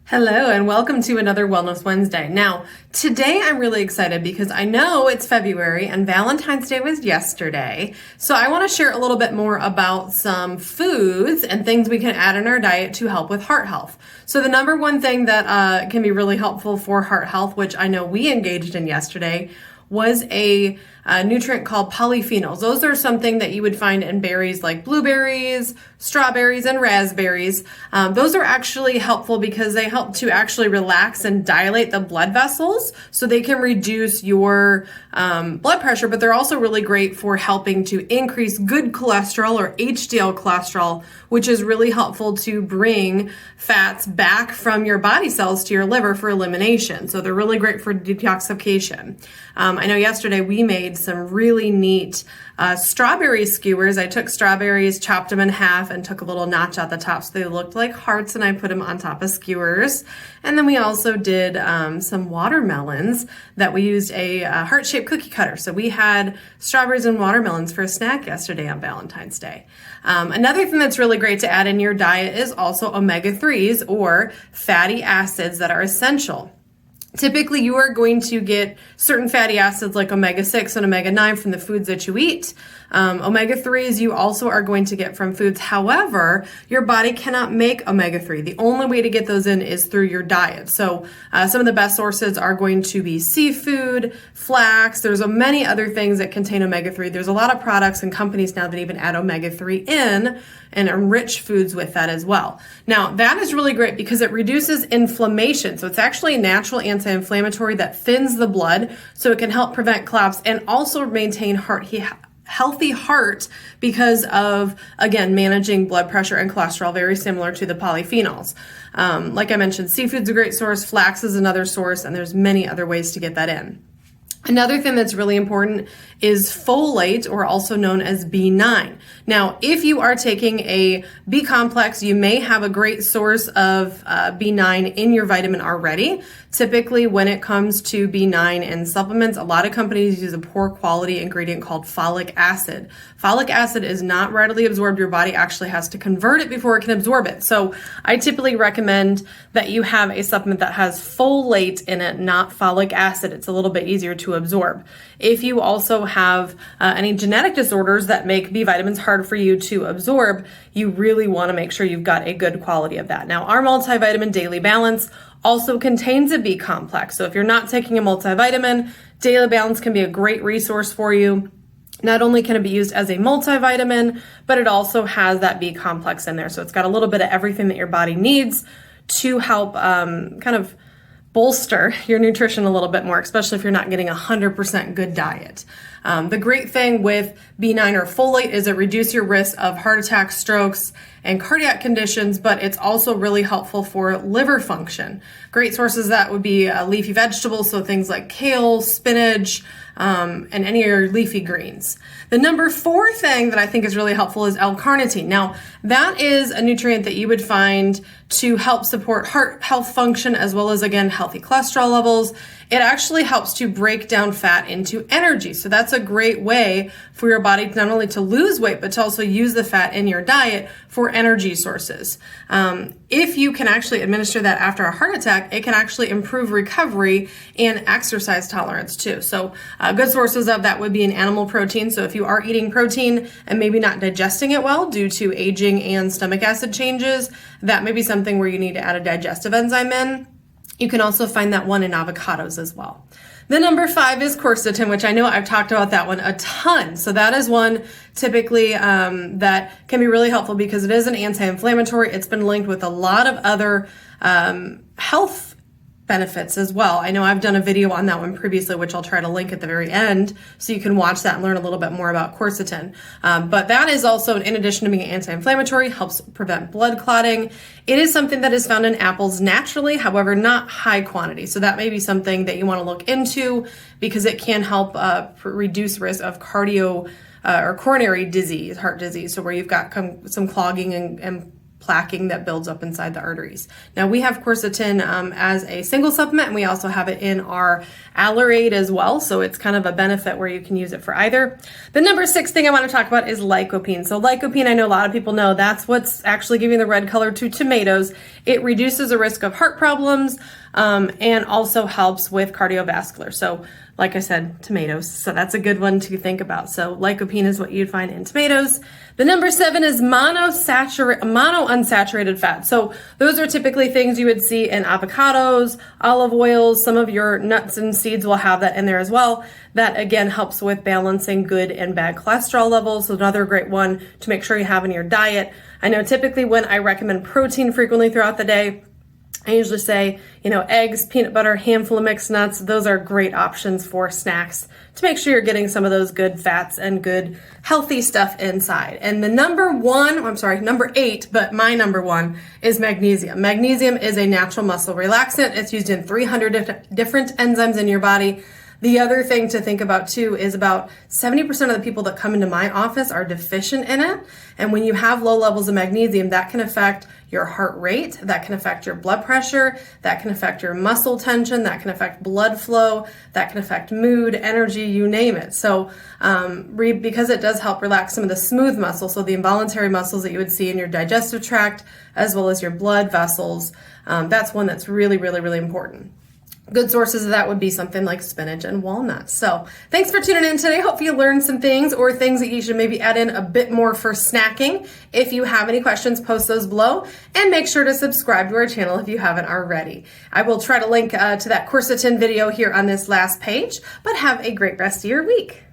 Hello and welcome to another Wellness Wednesday. Now, today I'm really excited because I know it's February and Valentine's Day was yesterday. So I want to share a little bit more about some foods and things we can add in our diet to help with heart health. So the number one thing that can be really helpful for heart health, which I know we engaged in yesterday, was a nutrient called polyphenols. Those are something that you would find in berries like blueberries, strawberries, and raspberries. Those are actually helpful because they help to actually relax and dilate the blood vessels so they can reduce your blood pressure, but they're also really great for helping to increase good cholesterol or HDL cholesterol, which is really helpful to bring fats back from your body cells to your liver for elimination. So they're really great for detoxification. I know yesterday we made some really neat strawberry skewers. I took strawberries, chopped them in half, and took a little notch at the top so they looked like hearts, and I put them on top of skewers. And then we also did some watermelons that we used a heart-shaped cookie cutter. So we had strawberries and watermelons for a snack yesterday on Valentine's Day. Another thing that's really great to add in your diet is also omega-3s or fatty acids that are essential. Typically, you are going to get certain fatty acids like omega-6 and omega-9 from the foods that you eat. Omega-3s you also are going to get from foods. However, your body cannot make omega-3. The only way to get those in is through your diet. So some of the best sources are going to be seafood, flax. There's many other things that contain omega-3. There's a lot of products and companies now that even add omega-3 in and enrich foods with that as well. Now, that is really great because it reduces inflammation. So it's actually a natural anti-inflammatory that thins the blood so it can help prevent collapse and also maintain healthy heart because of, again, managing blood pressure and cholesterol, very similar to the polyphenols. Like I mentioned, seafood's a great source, flax is another source, and there's many other ways to get that in. Another thing that's really important is folate, or also known as B9. Now, if you are taking a B complex, you may have a great source of B9 in your vitamin already. Typically, when it comes to B9 in supplements, a lot of companies use a poor quality ingredient called folic acid. Folic acid is not readily absorbed. Your body actually has to convert it before it can absorb it. So I typically recommend that you have a supplement that has folate in it, not folic acid. It's a little bit easier to absorb. If you also have any genetic disorders that make B vitamins hard for you to absorb, you really want to make sure you've got a good quality of that. Now, our multivitamin Daily Balance also contains a B complex. So if you're not taking a multivitamin, Daily Balance can be a great resource for you. Not only can it be used as a multivitamin, but it also has that B complex in there. So it's got a little bit of everything that your body needs to help kind of bolster your nutrition a little bit more, especially if you're not getting 100% good diet. The great thing with B9 or folate is it reduces your risk of heart attacks, strokes, and cardiac conditions, but it's also really helpful for liver function. Great sources that would be leafy vegetables, so things like kale, spinach, and any of your leafy greens. The number 4 thing that I think is really helpful is L-Carnitine. Now, that is a nutrient that you would find to help support heart health function as well as, again, healthy cholesterol levels. It actually helps to break down fat into energy. So that's a great way for your body not only to lose weight, but to also use the fat in your diet for energy sources. If you can actually administer that after a heart attack, it can actually improve recovery and exercise tolerance too. So good sources of that would be in animal protein. So if you are eating protein and maybe not digesting it well due to aging and stomach acid changes, that may be something where you need to add a digestive enzyme in. You can also find that one in avocados as well. The number 5 is quercetin, which I know I've talked about that one a ton. So that is one typically that can be really helpful because it is an anti-inflammatory. It's been linked with a lot of other health benefits as well. I know I've done a video on that one previously, which I'll try to link at the very end so you can watch that and learn a little bit more about quercetin. But that is also, in addition to being anti-inflammatory, helps prevent blood clotting. It is something that is found in apples naturally, however, not high quantity. So that may be something that you want to look into because it can help reduce risk of cardio or coronary disease, heart disease. So where you've got some clogging and plaquing that builds up inside the arteries. Now we have quercetin as a single supplement, and we also have it in our Allerate as well. So it's kind of a benefit where you can use it for either. The number 6 thing I want to talk about is lycopene. So lycopene, I know a lot of people know that's what's actually giving the red color to tomatoes. It reduces the risk of heart problems and also helps with cardiovascular. So like I said, tomatoes. So that's a good one to think about. So lycopene is what you'd find in tomatoes. The number 7 is monounsaturated fat. So those are typically things you would see in avocados, olive oils. Some of your nuts and seeds will have that in there as well. That again helps with balancing good and bad cholesterol levels. So another great one to make sure you have in your diet. I know typically when I recommend protein frequently throughout the day, I usually say, eggs, peanut butter, handful of mixed nuts. Those are great options for snacks to make sure you're getting some of those good fats and good healthy stuff inside. And the number 8, but my number 1 is magnesium. Magnesium is a natural muscle relaxant. It's used in 300 different enzymes in your body. The other thing to think about too is about 70% of the people that come into my office are deficient in it. And when you have low levels of magnesium, that can affect your heart rate, that can affect your blood pressure, that can affect your muscle tension, that can affect blood flow, that can affect mood, energy, you name it. So because it does help relax some of the smooth muscles, so the involuntary muscles that you would see in your digestive tract, as well as your blood vessels, that's one that's really, really, really important. Good sources of that would be something like spinach and walnuts. So thanks for tuning in today. Hope you learned some things or things that you should maybe add in a bit more for snacking. If you have any questions, post those below and make sure to subscribe to our channel if you haven't already. I will try to link to that quercetin video here on this last page, but have a great rest of your week.